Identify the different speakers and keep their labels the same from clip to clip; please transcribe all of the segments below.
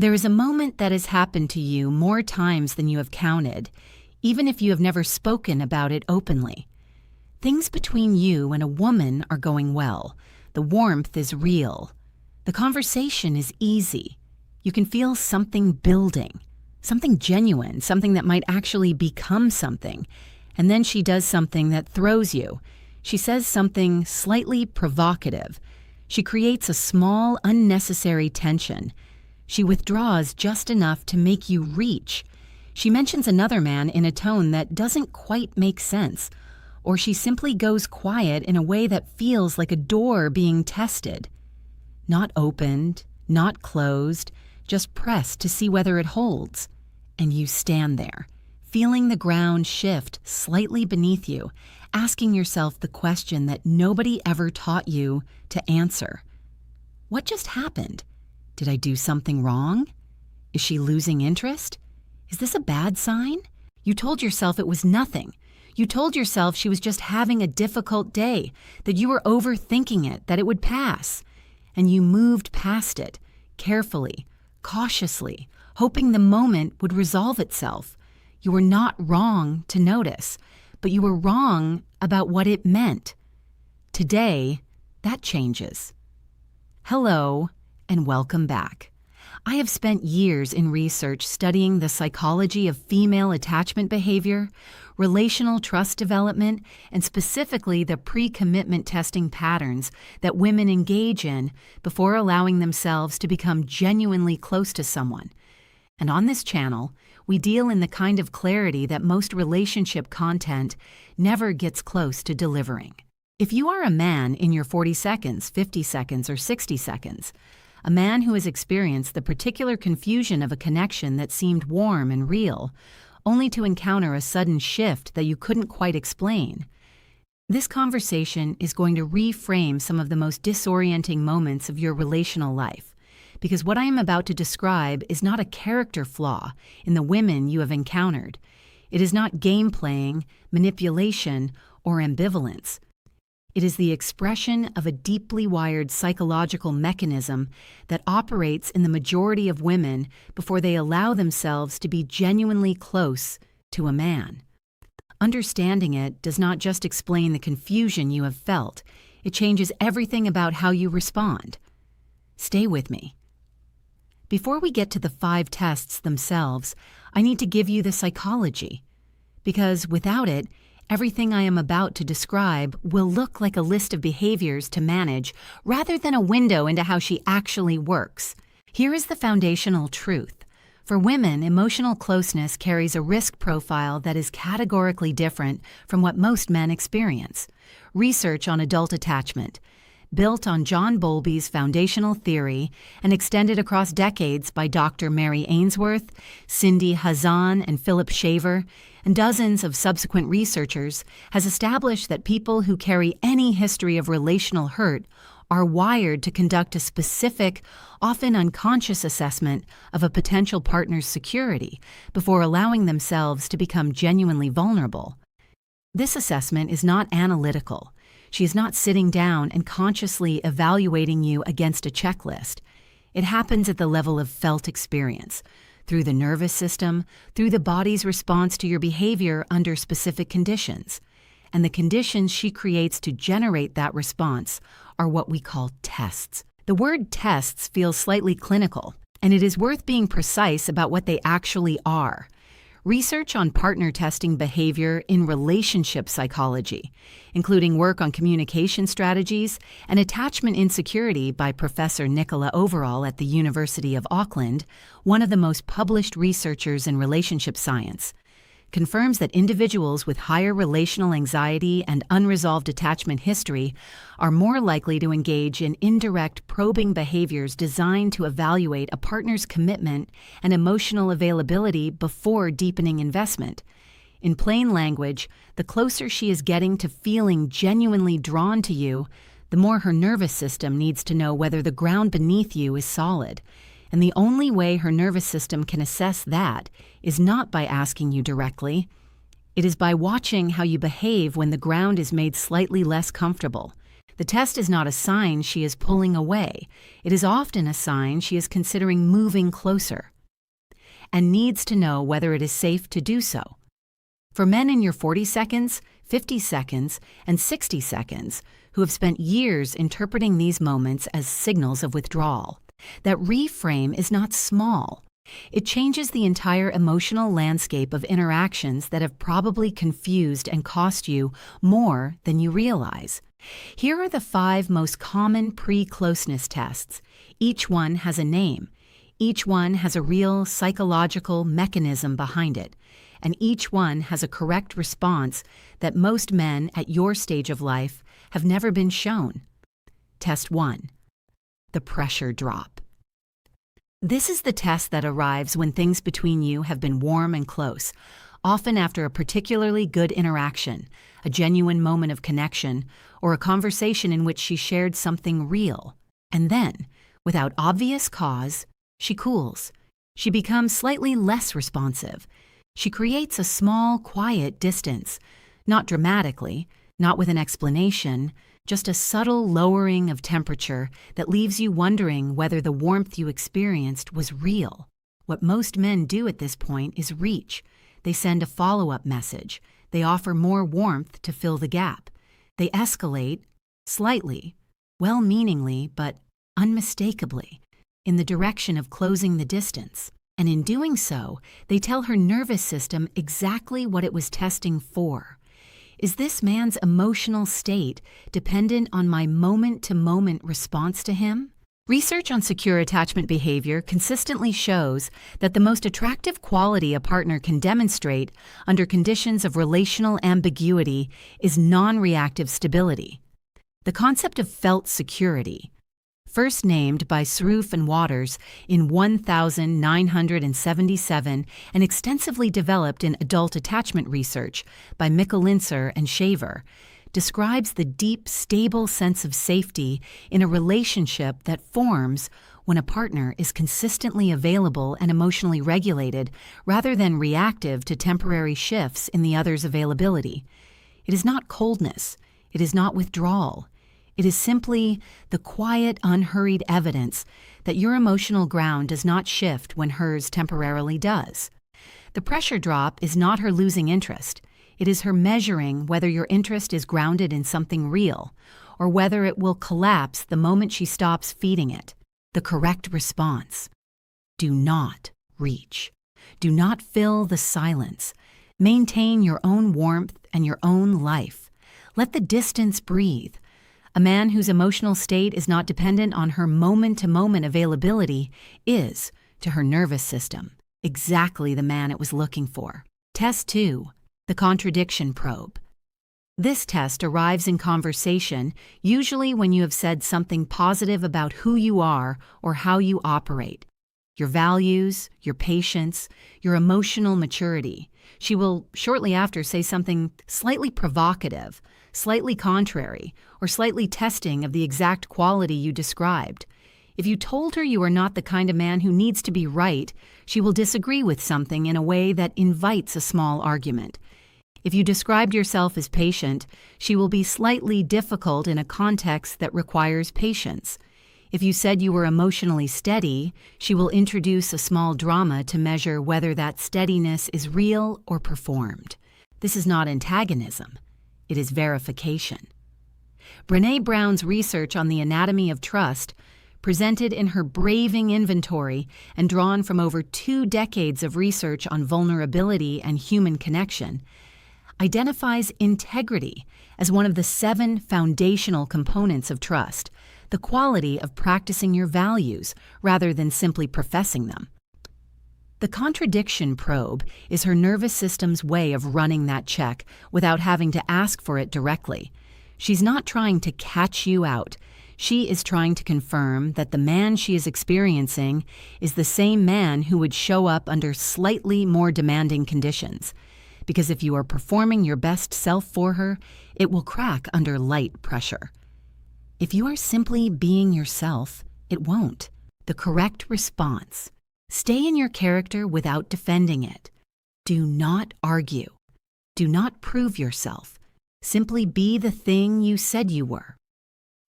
Speaker 1: There is a moment that has happened to you more times than you have counted, even if you have never spoken about it openly. Things between you and a woman are going well. The warmth is real. The conversation is easy. You can feel something building, something genuine, something that might actually become something. And then she does something that throws you. She says something slightly provocative. She creates a small, unnecessary tension. She withdraws just enough to make you reach. She mentions another man in a tone that doesn't quite make sense. Or she simply goes quiet in a way that feels like a door being tested. Not opened, not closed, just pressed to see whether it holds. And you stand there, feeling the ground shift slightly beneath you, asking yourself the question that nobody ever taught you to answer. What just happened? Did I do something wrong? Is she losing interest? Is this a bad sign? You told yourself it was nothing. You told yourself she was just having a difficult day, that you were overthinking it, that it would pass. And you moved past it, carefully, cautiously, hoping the moment would resolve itself. You were not wrong to notice, but you were wrong about what it meant. Today, that changes. Hello, and welcome back. I have spent years in research studying the psychology of female attachment behavior, relational trust development, and specifically the pre-commitment testing patterns that women engage in before allowing themselves to become genuinely close to someone. And on this channel, we deal in the kind of clarity that most relationship content never gets close to delivering. If you are a man in your 40 seconds, 50 seconds, or 60 seconds, a man who has experienced the particular confusion of a connection that seemed warm and real, only to encounter a sudden shift that you couldn't quite explain, this conversation is going to reframe some of the most disorienting moments of your relational life. Because what I am about to describe is not a character flaw in the women you have encountered. It is not game playing, manipulation, or ambivalence. It is the expression of a deeply wired psychological mechanism that operates in the majority of women before they allow themselves to be genuinely close to a man. Understanding it does not just explain the confusion you have felt, it changes everything about how you respond. Stay with me. Before we get to the 5 tests themselves, I need to give you the psychology. Because without it, everything I am about to describe will look like a list of behaviors to manage rather than a window into how she actually works. Here is the foundational truth. For women, emotional closeness carries a risk profile that is categorically different from what most men experience. Research on adult attachment, built on John Bowlby's foundational theory and extended across decades by Dr. Mary Ainsworth, Cindy Hazan, and Philip Shaver, and dozens of subsequent researchers, has established that people who carry any history of relational hurt are wired to conduct a specific, often unconscious assessment of a potential partner's security before allowing themselves to become genuinely vulnerable. This assessment is not analytical. She is not sitting down and consciously evaluating you against a checklist. It happens at the level of felt experience, through the nervous system, through the body's response to your behavior under specific conditions. And the conditions she creates to generate that response are what we call tests. The word tests feels slightly clinical, and it is worth being precise about what they actually are. Research on partner testing behavior in relationship psychology, including work on communication strategies and attachment insecurity by Professor Nicola Overall at the University of Auckland, one of the most published researchers in relationship science, confirms that individuals with higher relational anxiety and unresolved attachment history are more likely to engage in indirect probing behaviors designed to evaluate a partner's commitment and emotional availability before deepening investment. In plain language, the closer she is getting to feeling genuinely drawn to you, the more her nervous system needs to know whether the ground beneath you is solid. And the only way her nervous system can assess that is not by asking you directly. It is by watching how you behave when the ground is made slightly less comfortable. The test is not a sign she is pulling away. It is often a sign she is considering moving closer and needs to know whether it is safe to do so. For men in your 40 seconds, 50 seconds, and 60 seconds who have spent years interpreting these moments as signals of withdrawal, that reframe is not small. It changes the entire emotional landscape of interactions that have probably confused and cost you more than you realize. Here are the 5 most common pre-closeness tests. Each one has a name. Each one has a real psychological mechanism behind it. And each one has a correct response that most men at your stage of life have never been shown. Test 1. The pressure drop. This is the test that arrives when things between you have been warm and close, often after a particularly good interaction, a genuine moment of connection, or a conversation in which she shared something real. And then, without obvious cause, she cools. She becomes slightly less responsive. She creates a small, quiet distance, not dramatically, not with an explanation, just a subtle lowering of temperature that leaves you wondering whether the warmth you experienced was real. What most men do at this point is reach. They send a follow-up message. They offer more warmth to fill the gap. They escalate, slightly, well-meaningly, but unmistakably, in the direction of closing the distance. And in doing so, they tell her nervous system exactly what it was testing for. Is this man's emotional state dependent on my moment-to-moment response to him? Research on secure attachment behavior consistently shows that the most attractive quality a partner can demonstrate under conditions of relational ambiguity is non-reactive stability. The concept of felt security, first named by Sroufe and Waters in 1977 and extensively developed in adult attachment research by Mikulincer and Shaver, describes the deep, stable sense of safety in a relationship that forms when a partner is consistently available and emotionally regulated rather than reactive to temporary shifts in the other's availability. It is not coldness. It is not withdrawal. It is simply the quiet, unhurried evidence that your emotional ground does not shift when hers temporarily does. The pressure drop is not her losing interest. It is her measuring whether your interest is grounded in something real, or whether it will collapse the moment she stops feeding it. The correct response: do not reach. Do not fill the silence. Maintain your own warmth and your own life. Let the distance breathe. A man whose emotional state is not dependent on her moment-to-moment availability is, to her nervous system, exactly the man it was looking for. Test 2. The contradiction probe. This test arrives in conversation, usually when you have said something positive about who you are or how you operate, your values, your patience, your emotional maturity. She will shortly after say something slightly provocative, slightly contrary, or slightly testing of the exact quality you described. If you told her you are not the kind of man who needs to be right, she will disagree with something in a way that invites a small argument. If you described yourself as patient, she will be slightly difficult in a context that requires patience. If you said you were emotionally steady, she will introduce a small drama to measure whether that steadiness is real or performed. This is not antagonism. It is verification. Brené Brown's research on the anatomy of trust, presented in her Braving Inventory and drawn from over 2 decades of research on vulnerability and human connection, identifies integrity as one of the 7 foundational components of trust, the quality of practicing your values rather than simply professing them. The contradiction probe is her nervous system's way of running that check without having to ask for it directly. She's not trying to catch you out. She is trying to confirm that the man she is experiencing is the same man who would show up under slightly more demanding conditions. Because if you are performing your best self for her, it will crack under light pressure. If you are simply being yourself, it won't. The correct response: stay in your character without defending it. Do not argue. Do not prove yourself. Simply be the thing you said you were.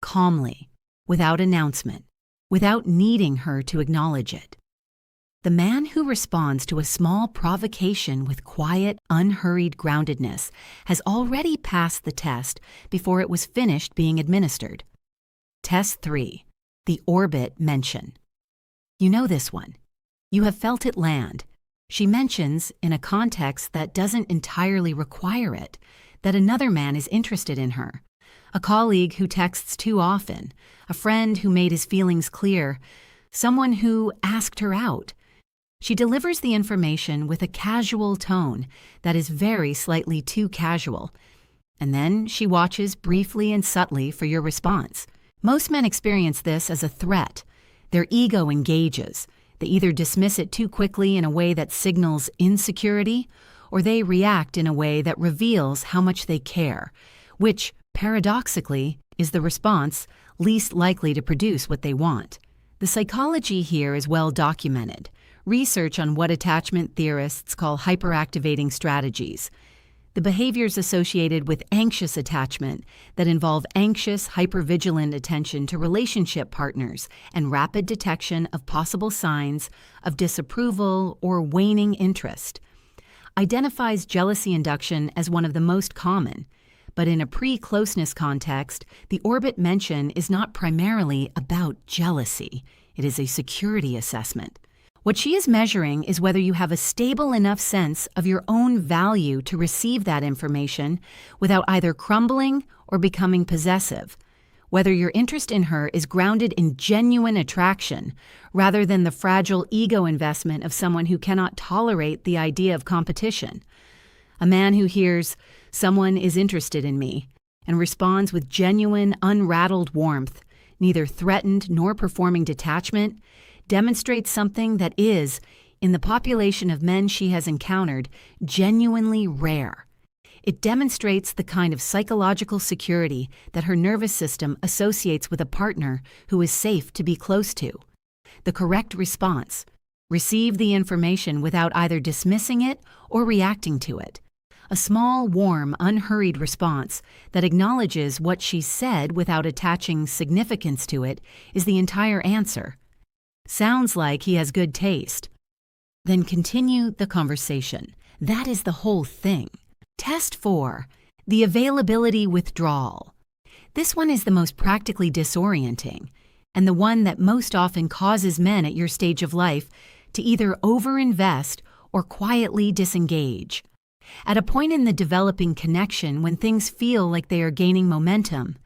Speaker 1: calmly, without announcement, without needing her to acknowledge it. The man who responds to a small provocation with quiet, unhurried groundedness has already passed the test before it was finished being administered. Test 3. The orbit mention. You know this one. You have felt it land. She mentions, in a context that doesn't entirely require it, that another man is interested in her. A colleague who texts too often, a friend who made his feelings clear, someone who asked her out. She delivers the information with a casual tone that is very slightly too casual, and then she watches briefly and subtly for your response. Most men experience this as a threat. Their ego engages. They either dismiss it too quickly in a way that signals insecurity, or they react in a way that reveals how much they care, which, paradoxically, is the response least likely to produce what they want. The psychology here is well documented. Research on what attachment theorists call hyperactivating strategies. The behaviors associated with anxious attachment that involve anxious, hypervigilant attention to relationship partners and rapid detection of possible signs of disapproval or waning interest. Identifies jealousy induction as one of the most common, but in a pre-closeness context, the orbit mention is not primarily about jealousy. It is a security assessment. What she is measuring is whether you have a stable enough sense of your own value to receive that information without either crumbling or becoming possessive, whether your interest in her is grounded in genuine attraction rather than the fragile ego investment of someone who cannot tolerate the idea of competition. A man who hears, "Someone is interested in me," and responds with genuine, unrattled warmth, neither threatened nor performing detachment, demonstrates something that is, in the population of men she has encountered, genuinely rare. It demonstrates the kind of psychological security that her nervous system associates with a partner who is safe to be close to. The correct response: receive the information without either dismissing it or reacting to it. A small, warm, unhurried response that acknowledges what she said without attaching significance to it is the entire answer. Sounds like he has good taste. Then continue the conversation. That is the whole thing. Test 4. The availability withdrawal. This one is the most practically disorienting, and the one that most often causes men at your stage of life to either overinvest or quietly disengage. At a point in the developing connection when things feel like they are gaining momentum,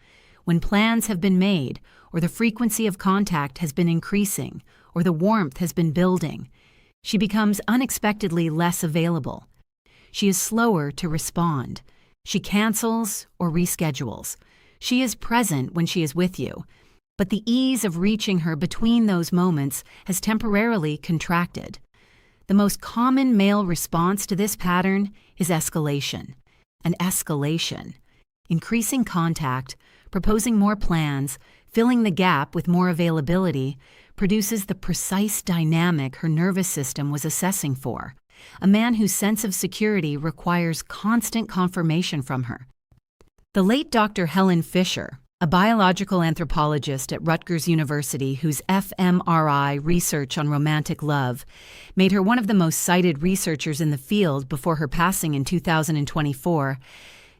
Speaker 1: when plans have been made, or the frequency of contact has been increasing, or the warmth has been building, she becomes unexpectedly less available. She is slower to respond. She cancels or reschedules. She is present when she is with you, but the ease of reaching her between those moments has temporarily contracted. The most common male response to this pattern is escalation. An escalation. Increasing contact, proposing more plans, filling the gap with more availability, produces the precise dynamic her nervous system was assessing for. A man whose sense of security requires constant confirmation from her. The late Dr. Helen Fisher, a biological anthropologist at Rutgers University whose fMRI research on romantic love made her one of the most cited researchers in the field before her passing in 2024,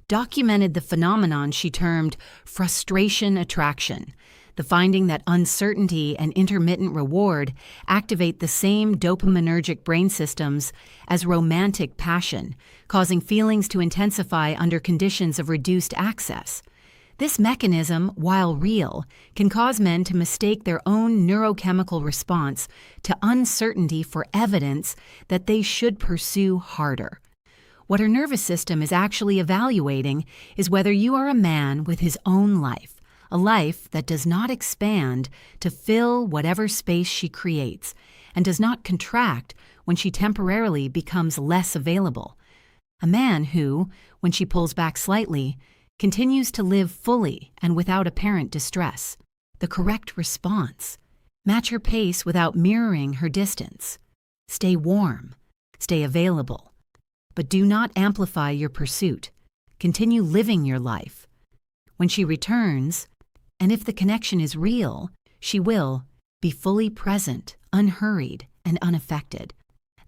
Speaker 1: documented the phenomenon she termed frustration attraction, the finding that uncertainty and intermittent reward activate the same dopaminergic brain systems as romantic passion, causing feelings to intensify under conditions of reduced access. This mechanism, while real, can cause men to mistake their own neurochemical response to uncertainty for evidence that they should pursue harder. What her nervous system is actually evaluating is whether you are a man with his own life, a life that does not expand to fill whatever space she creates, and does not contract when she temporarily becomes less available. A man who, when she pulls back slightly, continues to live fully and without apparent distress. The correct response: match her pace without mirroring her distance. Stay warm. Stay available. But do not amplify your pursuit. Continue living your life. When she returns, And if the connection is real, she will be fully present, unhurried, and unaffected.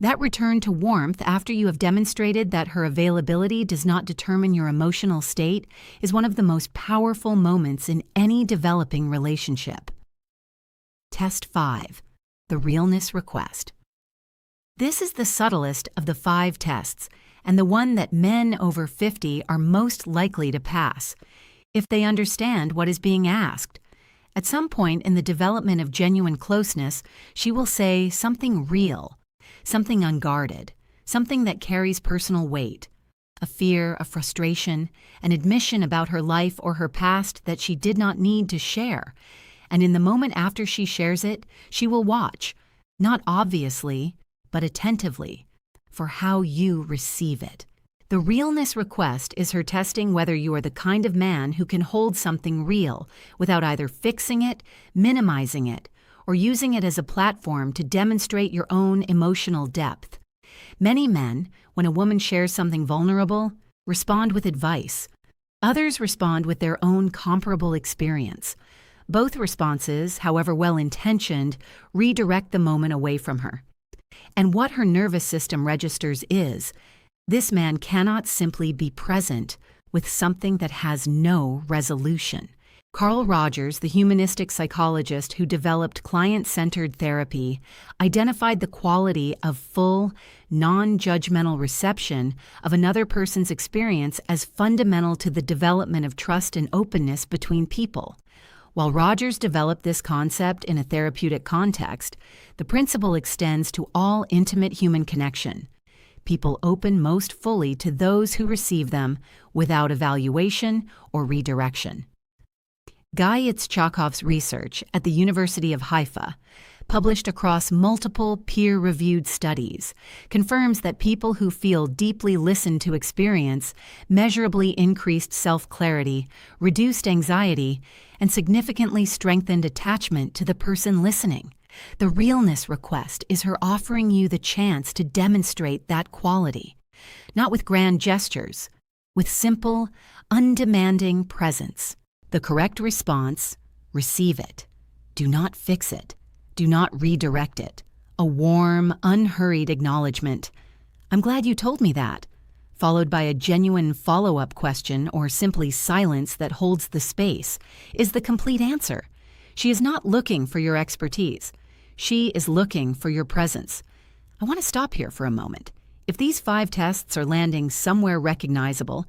Speaker 1: That return to warmth after you have demonstrated that her availability does not determine your emotional state is one of the most powerful moments in any developing relationship. Test 5. The Realness Request. This is the subtlest of the 5 tests, and the one that men over 50 are most likely to pass, if they understand what is being asked. At some point in the development of genuine closeness, she will say something real, something unguarded, something that carries personal weight, a fear, a frustration, an admission about her life or her past that she did not need to share. And in the moment after she shares it, she will watch, not obviously, but attentively, for how you receive it. The Realness Request is her testing whether you are the kind of man who can hold something real without either fixing it, minimizing it, or using it as a platform to demonstrate your own emotional depth. Many men, when a woman shares something vulnerable, respond with advice. Others respond with their own comparable experience. Both responses, however well-intentioned, redirect the moment away from her. And what her nervous system registers is, this man cannot simply be present with something that has no resolution. Carl Rogers, the humanistic psychologist who developed client-centered therapy, identified the quality of full, non-judgmental reception of another person's experience as fundamental to the development of trust and openness between people. While Rogers developed this concept in a therapeutic context, the principle extends to all intimate human connection. People open most fully to those who receive them without evaluation or redirection. Guy Itzchakov's research at the University of Haifa, published across multiple peer-reviewed studies, confirms that people who feel deeply listened to experience measurably increased self-clarity, reduced anxiety, and significantly strengthened attachment to the person listening. The Realness Request is her offering you the chance to demonstrate that quality, not with grand gestures, with simple, undemanding presence. The correct response: receive it. Do not fix it. Do not redirect it. A warm, unhurried acknowledgement. I'm glad you told me that, followed by a genuine follow-up question or simply silence that holds the space, is the complete answer. She is not looking for your expertise. She is looking for your presence. I want to stop here for a moment. If these 5 tests are landing somewhere recognizable,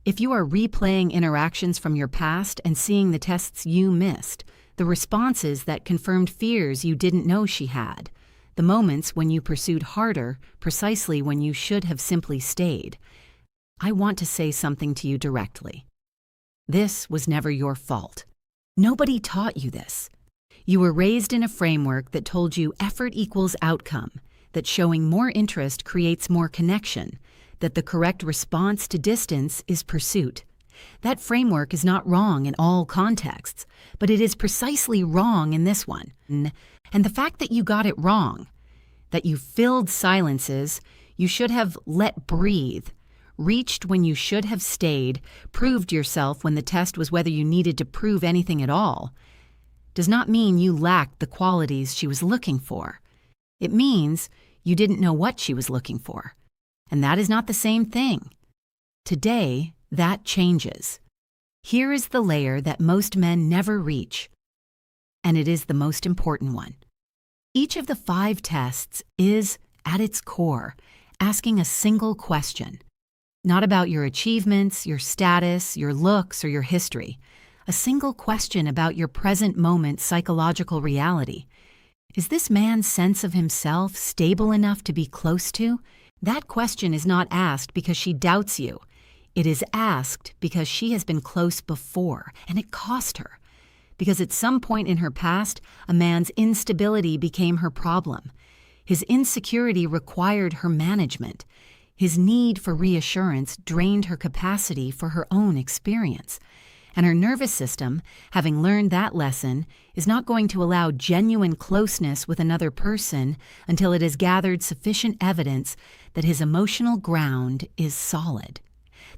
Speaker 1: if you are replaying interactions from your past and seeing the tests you missed, the responses that confirmed fears you didn't know she had, the moments when you pursued harder precisely when you should have simply stayed, I want to say something to you directly. This was never your fault. Nobody taught you this. You were raised in a framework that told you effort equals outcome, that showing more interest creates more connection, that the correct response to distance is pursuit. That framework is not wrong in all contexts, but it is precisely wrong in this one. And the fact that you got it wrong, that you filled silences you should have let breathe, reached when you should have stayed, proved yourself when the test was whether you needed to prove anything at all, does not mean you lacked the qualities she was looking for. It means you didn't know what she was looking for. And that is not the same thing. Today, that changes. Here is the layer that most men never reach, and it is the most important one. Each of the 5 tests is, at its core, asking a single question, not about your achievements, your status, your looks, or your history. A single question about your present moment psychological reality. Is this man's sense of himself stable enough to be close to? That question is not asked because she doubts you. It is asked because she has been close before, and it cost her. Because at some point in her past, a man's instability became her problem. His insecurity required her management. His need for reassurance drained her capacity for her own experience. And her nervous system, having learned that lesson, is not going to allow genuine closeness with another person until it has gathered sufficient evidence that his emotional ground is solid.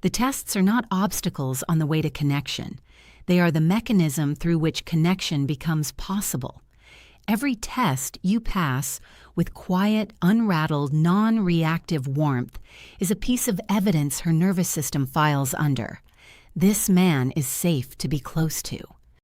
Speaker 1: The tests are not obstacles on the way to connection. They are the mechanism through which connection becomes possible. Every test you pass with quiet, unrattled, non-reactive warmth is a piece of evidence her nervous system files under. This man is safe to be close to.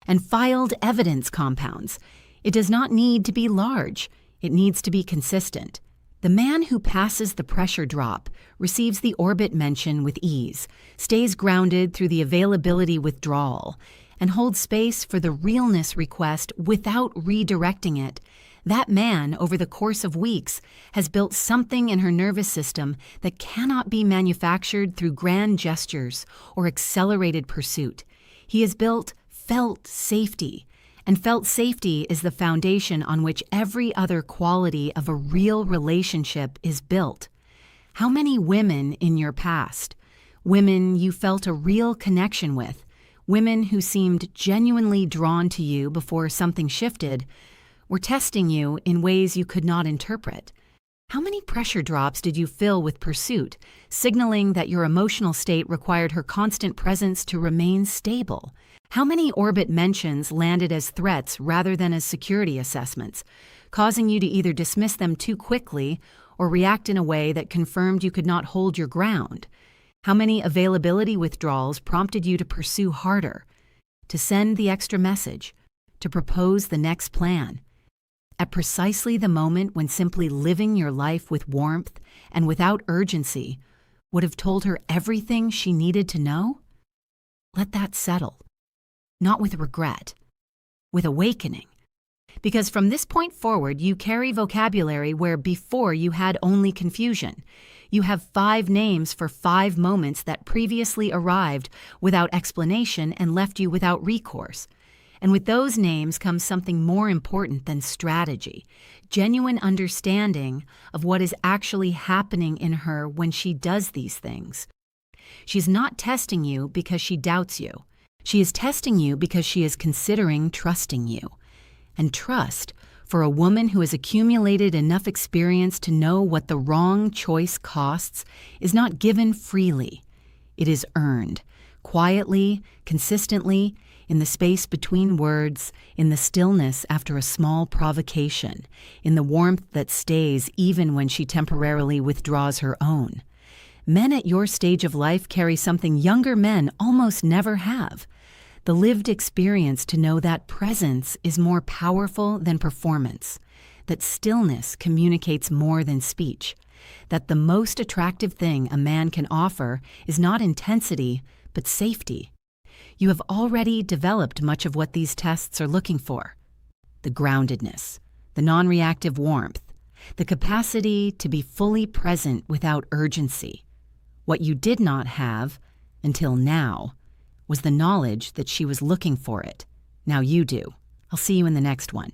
Speaker 1: And filed evidence compounds. It does not need to be large. It needs to be consistent. The man who passes the pressure drop receives the orbit mention with ease, stays grounded through the availability withdrawal, and holds space for the realness request without redirecting it. That man, over the course of weeks, has built something in her nervous system that cannot be manufactured through grand gestures or accelerated pursuit. He has built felt safety, and felt safety is the foundation on which every other quality of a real relationship is built. How many women in your past, women you felt a real connection with, women who seemed genuinely drawn to you before something shifted, were testing you in ways you could not interpret? How many pressure drops did you fill with pursuit, signaling that your emotional state required her constant presence to remain stable? How many orbit mentions landed as threats rather than as security assessments, causing you to either dismiss them too quickly or react in a way that confirmed you could not hold your ground? How many availability withdrawals prompted you to pursue harder, to send the extra message, to propose the next plan? At precisely the moment when simply living your life with warmth and without urgency would have told her everything she needed to know? Let that settle. Not with regret, with awakening. Because from this point forward, you carry vocabulary where before you had only confusion. You have 5 names for 5 moments that previously arrived without explanation and left you without recourse. And with those names comes something more important than strategy, genuine understanding of what is actually happening in her when she does these things. She's not testing you because she doubts you. She is testing you because she is considering trusting you. And trust, for a woman who has accumulated enough experience to know what the wrong choice costs, is not given freely. It is earned, quietly, consistently, in the space between words, in the stillness after a small provocation, in the warmth that stays even when she temporarily withdraws her own. Men at your stage of life carry something younger men almost never have: the lived experience to know that presence is more powerful than performance, that stillness communicates more than speech, that the most attractive thing a man can offer is not intensity, but safety. You have already developed much of what these tests are looking for: the groundedness, the non-reactive warmth, the capacity to be fully present without urgency. What you did not have, until now, was the knowledge that she was looking for it. Now you do. I'll see you in the next one.